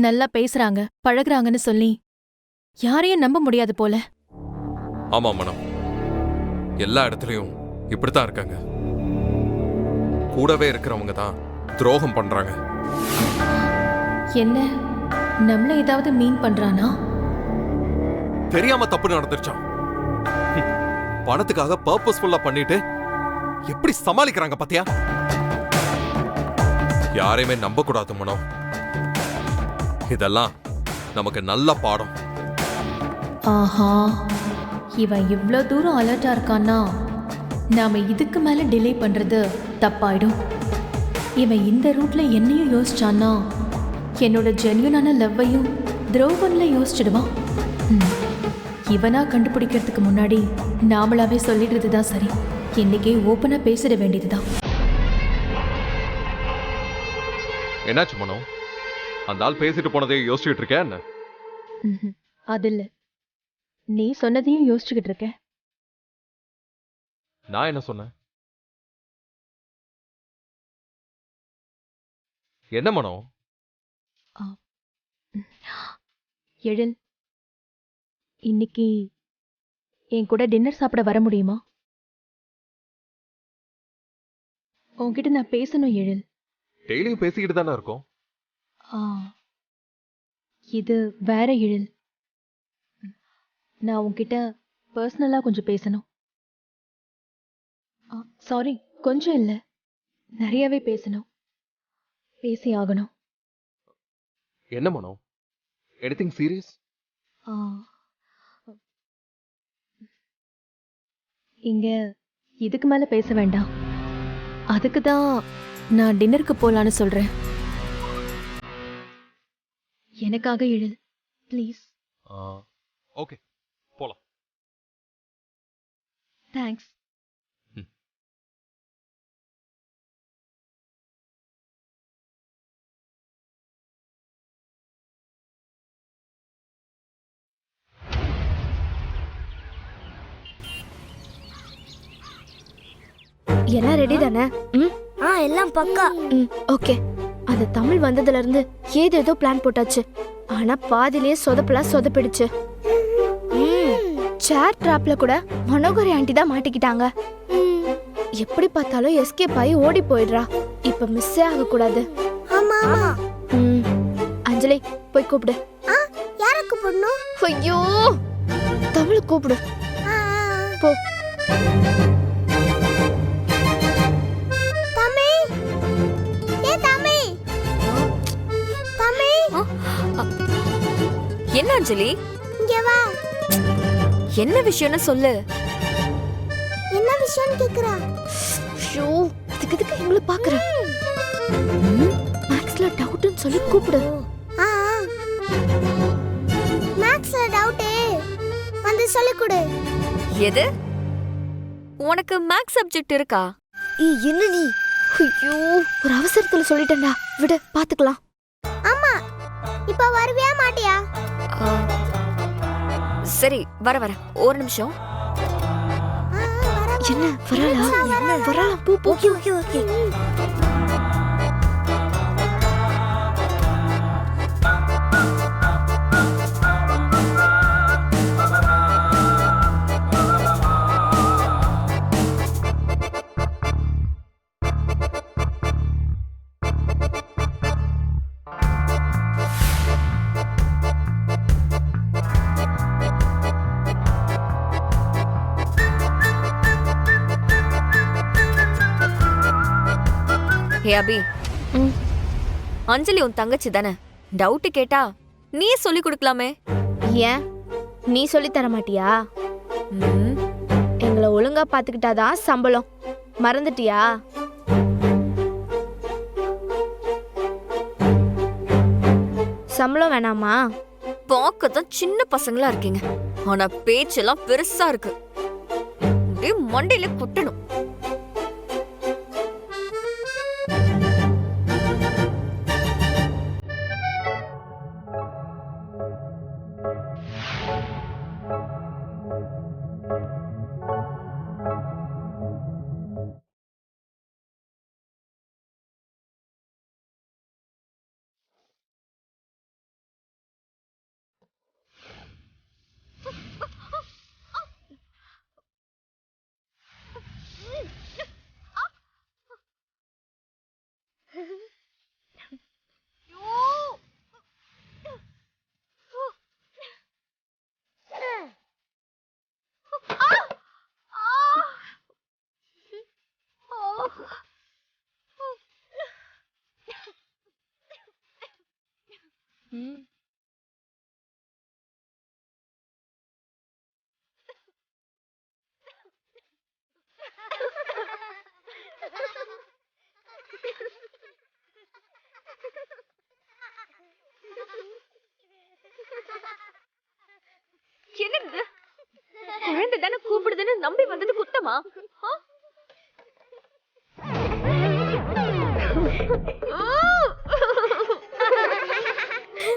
நல்லா பேசுறாங்க பழகுறாங்கன்னு சொல்லி யாரையும் நம்ப முடியாது போல. ஆமா மனம், எல்லா இடத்துலயும் இப்படித்தான் இருக்காங்க. கூடவே இருக்கிறவங்க தான் துரோகம் பண்றாங்க. என்ன நம்மள ஏதாவது மீன் பண்றானா? தெரியாம தப்பு நடந்துருச்சான். பணத்துக்காக பர்பஸ்ஃபுல்லா பண்ணிட்டு எப்படி சமாளிக்கிறாங்க பாத்தியா? யாரையுமே நம்ப கூடாது மனம். இதெல்லாம் நமக்கு நல்ல பாடம். ஆஹா, இவன் இவ்ளோ தூரம் அலர்ட்டா இருக்கான்னா நாம இதுக்கு மேல டிலே பண்றது தப்பாயிடும். இவன் இந்த ரூட்ல என்னையும் யோசிச்சான்னா என்னோட ஜென்யூனான லவ்வையும் துரோகம்ல யோசிச்சிடுவான். இவனா கண்டுபிடிக்கிறதுக்கு முன்னாடி நாமளாவே சொல்லிடுறது தான் சரி. இன்னைக்கே ஓப்பனா பேசிட வேண்டியதுதான். என்னாச்சு மனம்? அந்த ஆள் பேசிட்டு போனதே யோசிச்சுட்டு இருக்கேன் என்ன? அது இல்ல, நீ சொன்னதையும் யோசிச்சுக்கிட்டு இருக்க. நான் என்ன சொன்னேன்? என்ன மனம்? எழில், இன்னைக்கு என் கூட டின்னர் சாப்பிட வர முடியுமா? உன்கிட்ட நான் பேசணும் எழில். டெய்லியும் பேசிக்கிட்டு தானே இருக்கோம். இது வேற எழில். நான் உன்கிட்ட பர்சனலா கொஞ்சம் பேசணும். சாரி, கொஞ்சம் இல்ல, நிறையவே பேசணும். பேசி ஆகணும். என்ன மனம்? Anything serious? இங்க இதுக்கு மேல பேச வேண்டாம். அதுக்கு தான் நான் டின்னருக்கு போலான்னு சொல்றேன். எனக்காக எழில், ப்ளீஸ். ஓகே, போலாம். தேங்க்ஸ். எல்லாம் ரெடி தானே? எல்லாம் பக்கா. ஓகே. அந்த தமிழ் வந்ததுல இருந்து ஏதேதோ பிளான் போட்டாச்சு. ஆனா பாதியிலே சொதப்பிடுச்சு. சேர் டிராப்ல கூட மனோகரி ஆண்டி தான் மாட்டிக்கிட்டாங்க. எப்படி பார்த்தாலும் எஸ்கேப் ஆகி ஓடி போயிடுறா. இப்ப மிஸ்ஸே ஆக கூடாது. ஆமா ஆமா. அஞ்சலி, போய் கூப்பிடு. யார கூப்பிடணும்? ஐயோ, தமிழ் கூப்பிடு போ. என்ன அஞ்சலி? இங்க வா. என்ன விஷயம்னு சொல்லு. என்ன விஷயம்னு கேக்குறா? ஷோ, இதுக்கு எங்களை பாக்குற. மேக்ஸ்ல டவுட்னு சொல்லி கூப்பிடு. மேக்ஸ்ல டவுட் வந்து சொல்லி கொடு. எது? உனக்கு மேக்ஸ் சப்ஜெக்ட் இருக்கா? என்ன நீ? ஐயோ, ஒரு அவசரத்துல சொல்லிட்டேன்டா. விடு, பாத்துக்கலாம். ஆமா, இப்ப வருவியா மாட்டியா? சரி, வர ஒரு நிமிஷம். என்ன வரலாம் போ. Okay okay okay. Hey Abhi, Anjali உன் தங்கச்சி தானே? டவுட் கேட்டா நீ சொல்லி கொடுக்கலாமே. ஏன் நீ சொல்லி தர மாட்டியா? எங்களை ஒழுங்கா பாத்துக்கிட்டாதான் சம்பளம். மறந்துட்டியா? சம்பளம் வேணாமா? பார்க்கத்தான் சின்ன பசங்களா இருக்கீங்க, ஆனா பேச்செல்லாம் பெருசா இருக்கு. மண்டையில குட்டணும். என்னது குழந்தை தானே கூப்பிடுதுன்னு நம்பி வந்தது குத்தமா?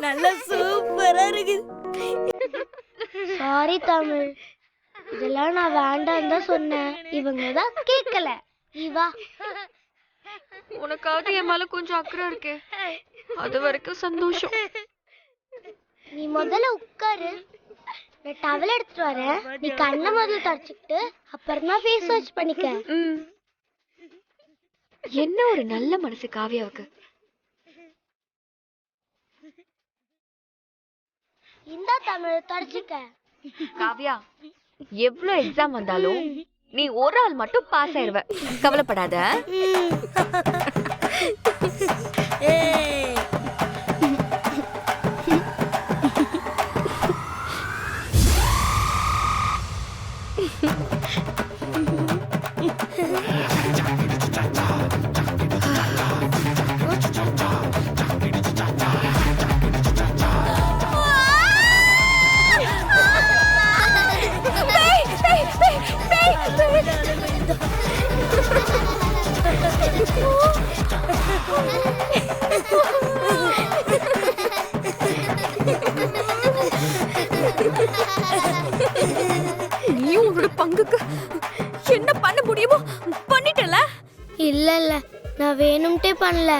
நல்ல சூப்பரா இருக்கு. சாரி தமிழ், இதெல்லாம் நான் வேண்டாம் தான் சொன்னேன், இவங்க தான் கேட்கல. நீ வா. உனக்காவது என் மேல கொஞ்சம் அக்கறை இருக்கே, அது வரைக்கும் சந்தோஷம். நீ முதல்ல உட்காரு, நான் டவல் எடுத்துட்டு வரேன். நீ கண்ணை முதல்ல தொடச்சிக்கிட்டு அப்புறமா ஃபேஸ் வாஷ் பண்ணிக்க. என்ன ஒரு நல்ல மனசு காவியாவுக்கு. இந்தா தமிழ், தொடச்சிக்க. காவியா, எவ்வளவு எக்ஸாம் வந்தாலும் நீ ஒரு ஆள் மட்டும் பாஸ் ஆயிருவ, கவலைப்படாத. நீ உன்னோட பங்குக்கு என்ன பண்ண முடியுமோ பண்ணிட்டல. இல்ல இல்ல, நான் வேணும்ட்டே பண்ணல.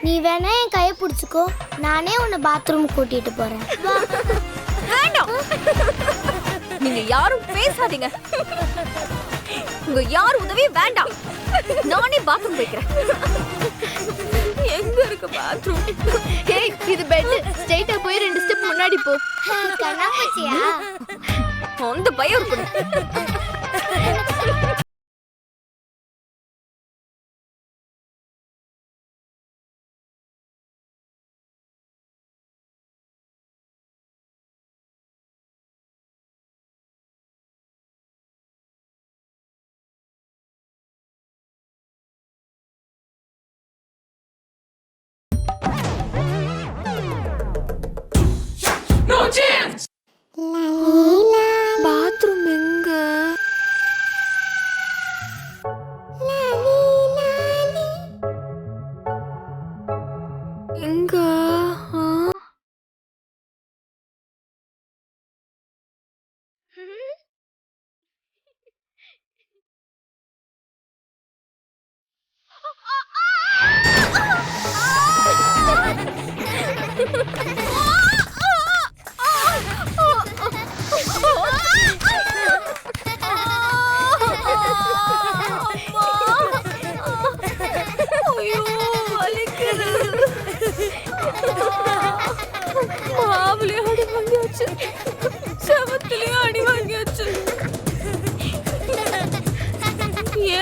நீ வேணா என் கையை பிடிச்சுக்கோ, நானே உன்னை பாத்ரூம் கூட்டிட்டு போறேன். வா. வேண்டாம், நீங்க யாரும் பேசாதீங்க. உங்க யார் உதவி வேண்டாம், நானே பாத்ரூம் போய்க்கிறேன். எங்க இருக்கு பாத்ரூம்? ஏய், இது பெட். ஸ்ட்ரைட்டா போய் 2 ஸ்டெப் முன்னாடி போ. கண்ணாமூச்சியா? அந்த பயம் இருக்கணும். பாத்ரூம் எங்க? எங்க? மாவுலயும் அடி வாங்கியாச்சு, செவத்துலயும் அடி வாங்கியாச்சு.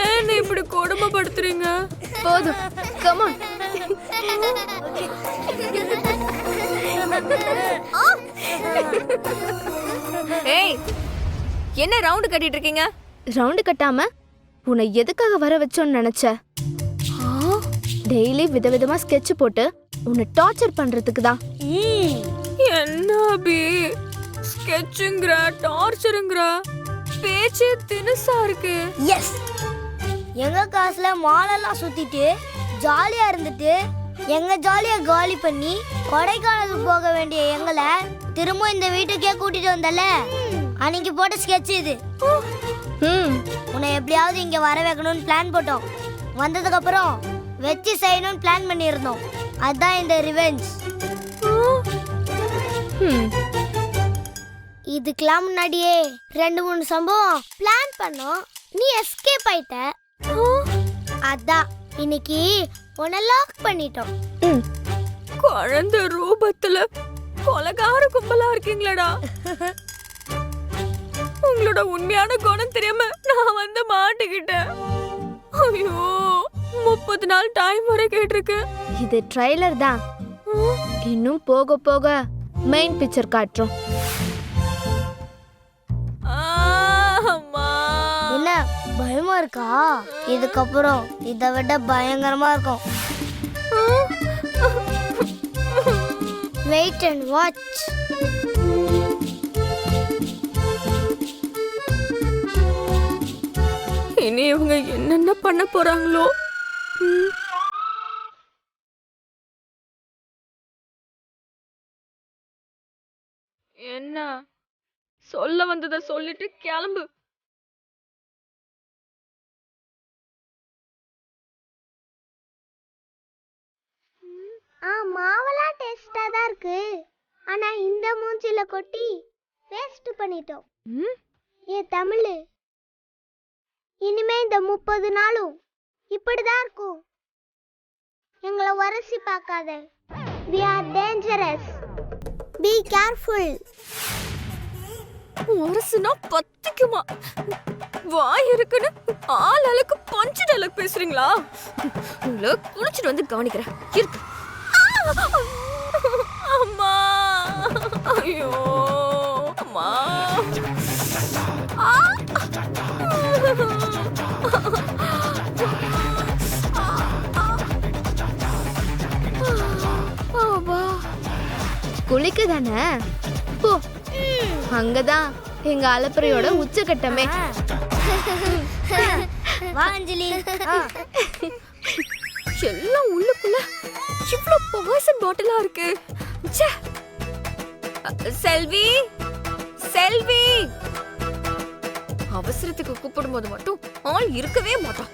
ஏன் இப்படி கொடுமைப்படுத்துறீங்க? போதும், கம் ஆன். ஏய், என்ன ரவுண்ட் கட்டிட்டு இருக்கீங்க? ரவுண்டு கட்டாம உன்னை எதுக்காக வர வச்சோன்னு நினைச்ச? டெய்லி விதவிதமா ஸ்கெட்ச் போட்டு உன்னை டார்ச்சர் பண்றதுக்கு தான். என்ன அபி, ஸ்கெட்சுங்கற டார்ச்சருங்கற பேச்சு தினுசா இருக்கு. எஸ், எங்க காசுல மாலெல்லாம் சுத்திட்டு ஜாலியா இருந்துட்டு எங்க ஜாலியா காலி பண்ணி கொடைக்கானலுக்கு போக வேண்டிய எங்களை திரும்ப இந்த வீட்டுக்கே கூட்டிட்டு வந்தல, அன்னைக்கு போட்ட ஸ்கெட்ச் இது. உன்னை எப்படியாவது இங்க வர வைக்கணும்னு பிளான் போட்டோம். வந்ததுக்கு அப்புறம் வெச்சு செய்யணும்னு பிளான் பண்ணியிருந்தோம். அதான் இந்த ரிவெஞ்ச். இதுக்கெல்லாம் முன்னாடியே 2-3 சம்பவம் பிளான் பண்ணோம். நீ எஸ்கேப் ஆயிட்ட. அதான் இன்னைக்கு உன்னை லாக் பண்ணிட்டோம். குழந்தை ரூபத்துல கொலகார கும்பலா இருக்கீங்களடா. உங்களோட உண்மையான குணம் தெரியாம நான் வந்து மாட்டிக்கிட்டேன். ஐயோ, 30 நாள் டைம் வரை கேட்டிருக்கு. இது ட்ரைலர் தான். இன்னும் போக போக மெயின் பிக்சர் காட்டுறோம். அம்மா. என்ன பயமா இருக்கா? இதுக்கப்புறம் இதை விட பயங்கரமா இருக்கும். Wait and watch. இனி இவங்க என்னென்ன பண்ண போறாங்களோ. என்ன சொல்ல வந்ததை சொல்லிட்டு கிளம்பு. மாவெல்லாம் டேஸ்டா தான் இருக்கு. ஆனா இந்த மூஞ்சில கொட்டி வேஸ்ட் பண்ணிட்டோம். தமிழ், இனிமே இந்த 30 நாளும் இப்படிதான் இருக்கும். எங்களை வரசி பார்க்காத. We are dangerous. Be careful. அரசுனா பத்திக்குமா? வாய் இருக்குன்னு ஆள் அளவுக்கு பஞ்சு டயலாக் பேசுறீங்களா? உங்களை குளிச்சுட்டு வந்து கவனிக்கிறேன். இருக்கு. அம்மா. ஐயோ அம்மா. குளிக்கு தானே போ. அங்கதான் எங்க அலப்பறையோட உச்சகட்டமே. வா அஞ்சலி. எல்லாம் உள்ளுக்குள்ள இவ்ளோ பாய்சன் பாட்டிலா இருக்கு. ச்சே. செல்வி, செல்வி. அவசரத்துக்கு கூப்பிடும்போது மட்டும் ஆள் இருக்கவே மாட்டான்.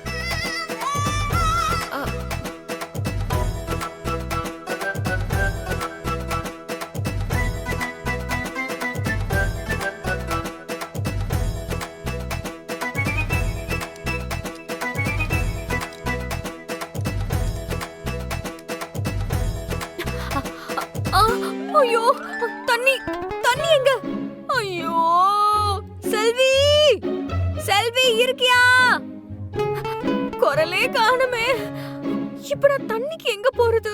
ஐயோ தண்ணி, தண்ணி எங்க? ஐயோ செல்வி, செல்வி இருக்கியா? குரலே காணுமே. இப்ப நான் தண்ணிக்கு எங்க போறது?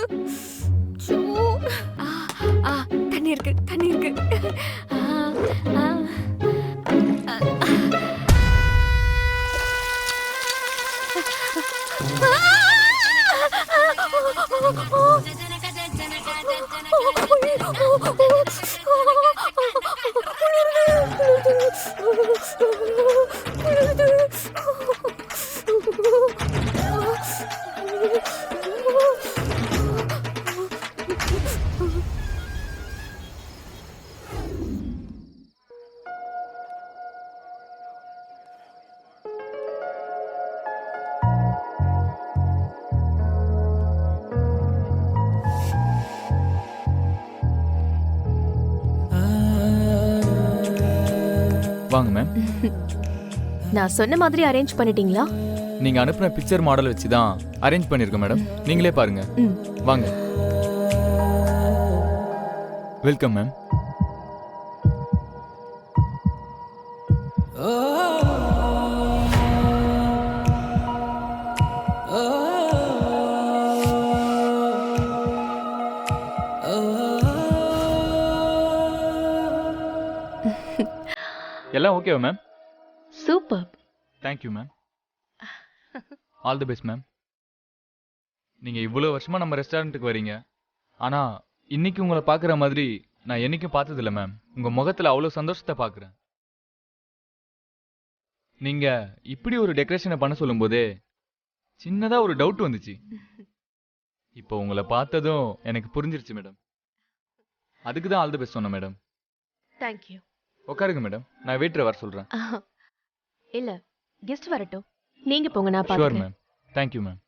தண்ணி இருக்கு, தண்ணி இருக்கு. வாங்க மேம். நான் சொன்ன மாதிரி அரேஞ்ச் பண்ணிட்டீங்களா? நீங்க அனுப்புன பிக்சர் மாடல் வச்சு தான் அரேஞ்ச் பண்ணிருக்கேன் மேடம். நீங்களே பாருங்க. வாங்க. Welcome ma'am. எல்லாம் ஓகேவா ma'am? Super. Thank you ma'am. All the best ma'am. நீங்க இவ்வளவு வருஷமா நம்ம ரெஸ்டாரண்ட்டுக்கு வரீங்க. ஆனா இன்னைக்கு உங்களை பார்க்குற மாதிரி நான் என்னைக்கும் பார்த்ததில்ல மேம். உங்க முகத்துல அவ்வளவு சந்தோஷத்தை பார்க்குறேன். நீங்க இப்படி ஒரு டெக்கரேஷனை பண்ண சொல்லும் போதே சின்னதா ஒரு டவுட் வந்துச்சு. இப்போ உங்களை பார்த்ததும் எனக்கு புரிஞ்சிருச்சு மேடம். அதுக்கு தான் ஆல் தி பெஸ்ட் சொன்னேன் மேடம். தேங்க்யூ. உட்காருங்க மேடம். நான் வெயிட்டரை வர சொல்றேன். இல்ல, கெஸ்ட் வரட்டும். நீங்க போங்க, நான் ஷூர் பாத்துக்கிறேன். மேம். Thank you ma'am.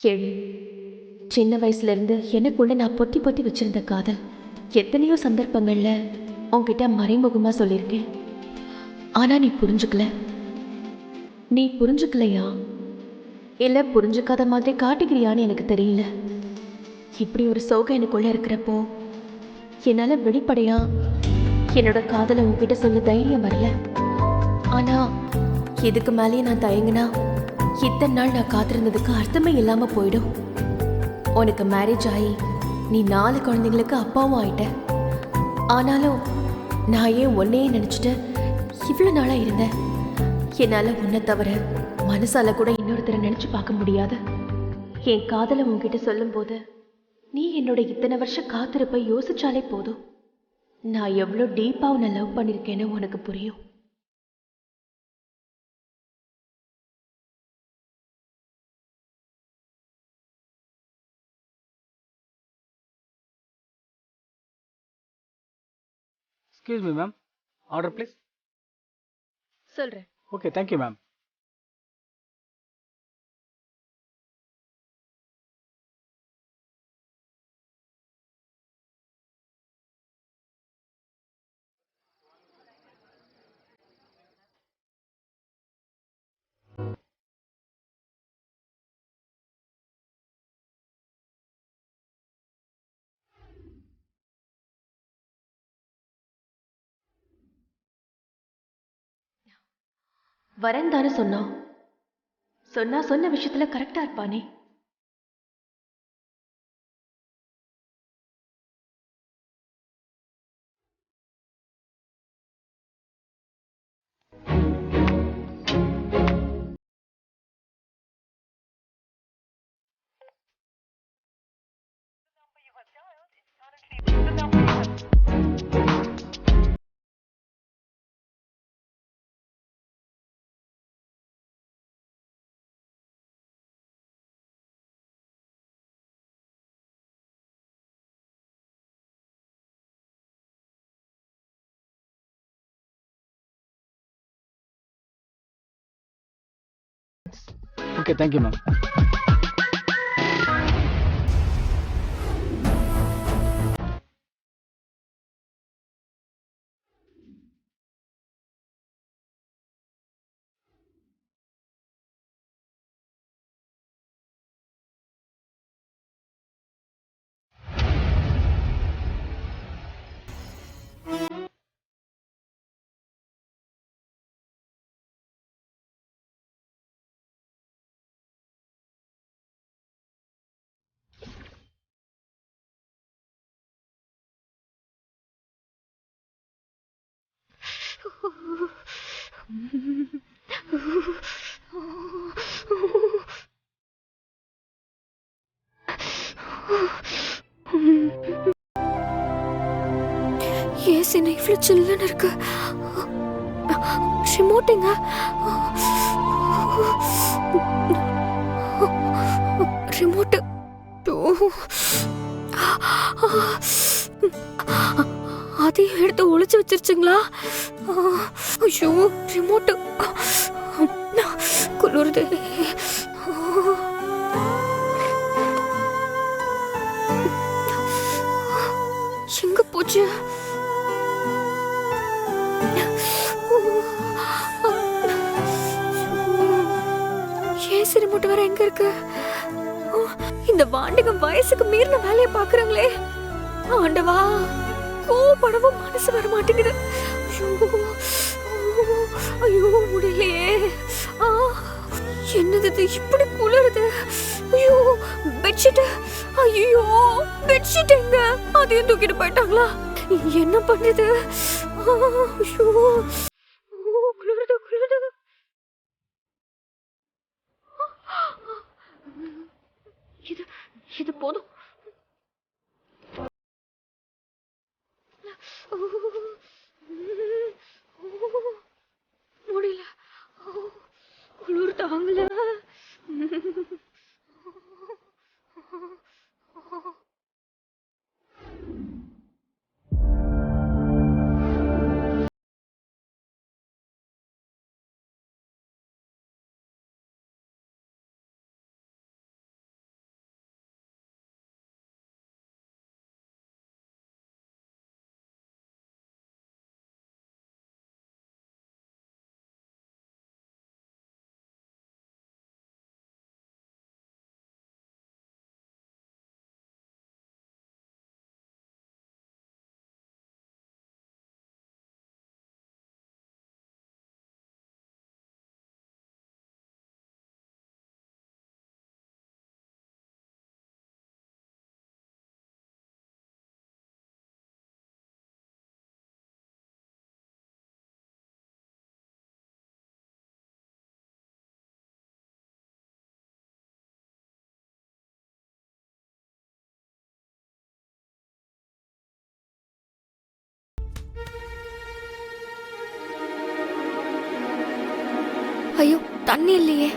கேள்வி. சின்ன வயசுல இருந்து எனக்குள்ள நான் பொத்தி பொத்தி வச்சிருந்த காதல் எத்தனையோ சந்தர்ப்பங்கள்ல உன்கிட்ட மறைமுகமா சொல்லியிருக்கேன். ஆனா நீ புரிஞ்சுக்கல. நீ புரிஞ்சுக்கலையா? இல்லை புரிஞ்சுக்காத மாதிரி காட்டுக்கிறியான்னு எனக்கு தெரியல. இப்படி ஒரு சோகம் எனக்குள்ள இருக்கிறப்போ என்னால் வெளிப்படையா என்னோட காதலை உன்கிட்ட சொல்ல தைரியம் வரல. ஆனா இதுக்கு மேலேயே நான் தயங்கினா இத்தனை நாள் நான் காத்திருந்ததுக்கு அர்த்தமே இல்லாம போயிடும். உனக்கு மேரேஜ் ஆகி நீ 4 குழந்தைங்களுக்கு அப்பாவும் ஆயிட்ட. ஆனாலும் நான் ஏன் உன்னையே நினைச்சிட்டு இவ்வளோ நாளா இருந்தேன். என்னால உன்னை தவிர மனசால கூட இன்னொருத்தரை நினைச்சு பார்க்க முடியாது. என் காதலை உன்கிட்ட சொல்லும்போது நீ என்னோட இத்தனை வருஷம் காத்திருப்பை யோசிச்சாலே போதும். நான் எவ்வளோ டீப்பா உன்னை லவ் பண்ணிருக்கேன்னு உனக்கு புரியும். Excuse me, ma'am. Order, please. சொல்றேன். Okay, thank you, ma'am. வரேன் தானே சொன்னான். சொன்ன விஷயத்துல கரெக்டா இருப்பானே. Okay, thank you, ma'am. AC என்ன இவ்வளோ சில்லுன்னு இருக்கு. ரிமோட்டுங்க. ரிமோட்டு. அதையும் எடுத்து ஒளிச்சு வச்சிருச்சுங்களா? ஐயோ ரிமோட்டு குளிருது. எங்க போச்சு? ஏசி ரிமோட் வேற எங்க இருக்கு? இந்த வாண்டிக வயசுக்கு மீறின வேலையை பாக்குறாங்களே. ஆண்டவா, கோபப்படவும் மனசு வர மாட்டேங்குது. ஐயோ முடியலையே. என்னது இது இப்படி குளிருது? ஐயோ பெட்ஷீட். ஐயோ பெட்ஷீட் எங்க? அதையும் தூக்கிட்டு போயிட்டாங்களா? என்ன பண்ணுது? ஐயோ குளிருது குளிருது. இது இது போதும். முடியல, குளிர் தாங்கல. ஐயோ தண்ணி இல்லையே.